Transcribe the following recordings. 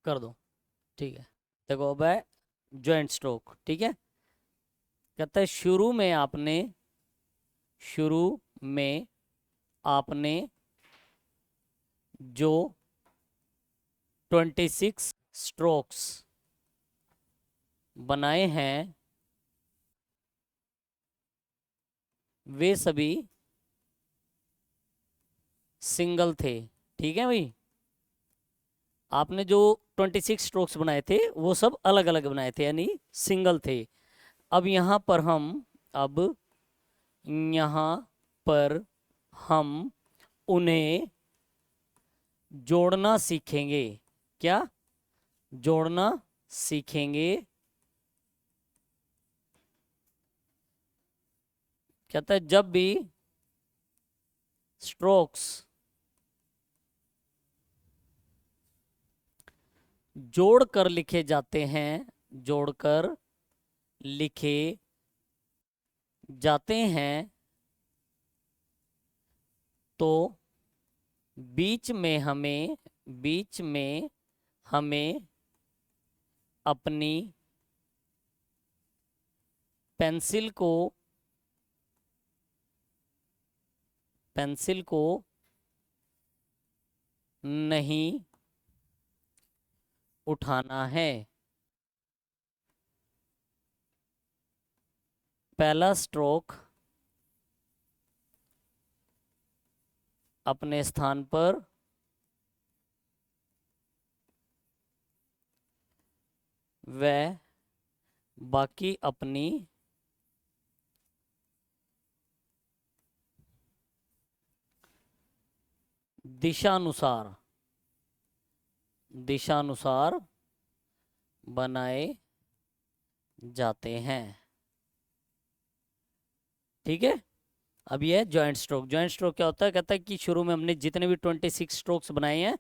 कर दो। ठीक है, देखो अब है ज्वाइंट स्ट्रोक। ठीक है, कहता है शुरू में आपने जो 26 स्ट्रोक्स बनाए हैं वे सभी सिंगल थे। ठीक है भाई, आपने जो 26 स्ट्रोक्स बनाए थे वो सब अलग अलग बनाए थे, यानी सिंगल थे। अब अब यहाँ पर हम उन्हें जोड़ना सीखेंगे। क्या? जोड़ना सीखेंगे। कहता है जब भी स्ट्रोक्स जोड़कर लिखे जाते हैं, जोड़कर लिखे जाते हैं तो बीच में हमें अपनी पेंसिल को नहीं उठाना है। पहला स्ट्रोक अपने स्थान पर, वह बाकी अपनी दिशानुसार बनाए जाते हैं। ठीक है, अब ये है ज्वाइंट स्ट्रोक। ज्वाइंट स्ट्रोक क्या होता है? कहता है कि शुरू में हमने जितने भी 26 स्ट्रोक्स बनाए हैं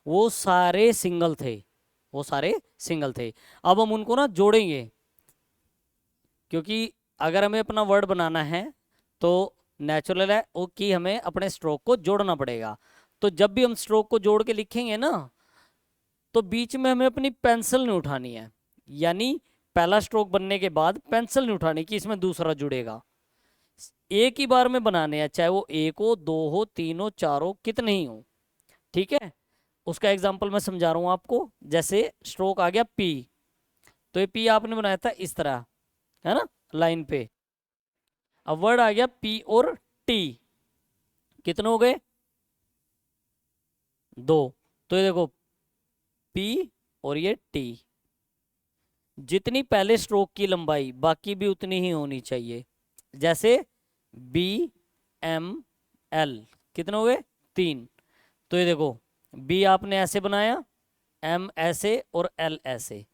वो सारे सिंगल थे, वो सारे सिंगल थे। अब हम उनको ना जोड़ेंगे, क्योंकि अगर हमें अपना वर्ड बनाना है तो नेचुरल है वो कि हमें अपने स्ट्रोक को जोड़ना पड़ेगा। तो जब भी हम स्ट्रोक को जोड़ के लिखेंगे ना तो बीच में हमें अपनी पेंसिल नहीं उठानी है, यानी पहला स्ट्रोक बनने के बाद पेंसिल नहीं उठानी कि इसमें दूसरा जुड़ेगा। एक ही बार में बनाने हैं, चाहे वो एक हो, दो हो, तीन हो, चार हो, कितने ही हो। ठीक है, उसका एग्जांपल मैं समझा रहा हूं आपको। जैसे स्ट्रोक आ गया पी, तो ये पी आपने बनाया था इस तरह, है ना, लाइन पे। अब वर्ड आ गया पी और टी, कितने हो गए? दो। तो ये देखो पी और ये टी, जितनी पहले स्ट्रोक की लंबाई बाकी भी उतनी ही होनी चाहिए। जैसे बी एम एल, कितने हो गए? तीन। तो ये देखो बी आपने ऐसे बनाया, एम ऐसे और एल ऐसे,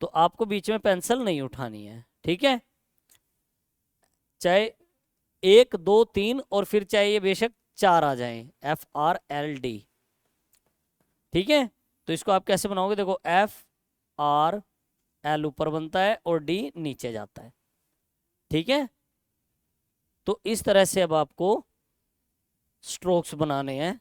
तो आपको बीच में पेंसिल नहीं उठानी है। ठीक है, चाहे एक, दो, तीन और फिर चाहे ये बेशक चार आ जाएं, एफ आर एल डी। ठीक है, तो इसको आप कैसे बनाओगे? देखो एफ आर एल ऊपर बनता है और डी नीचे जाता है। ठीक है, तो इस तरह से अब आपको स्ट्रोक्स बनाने हैं।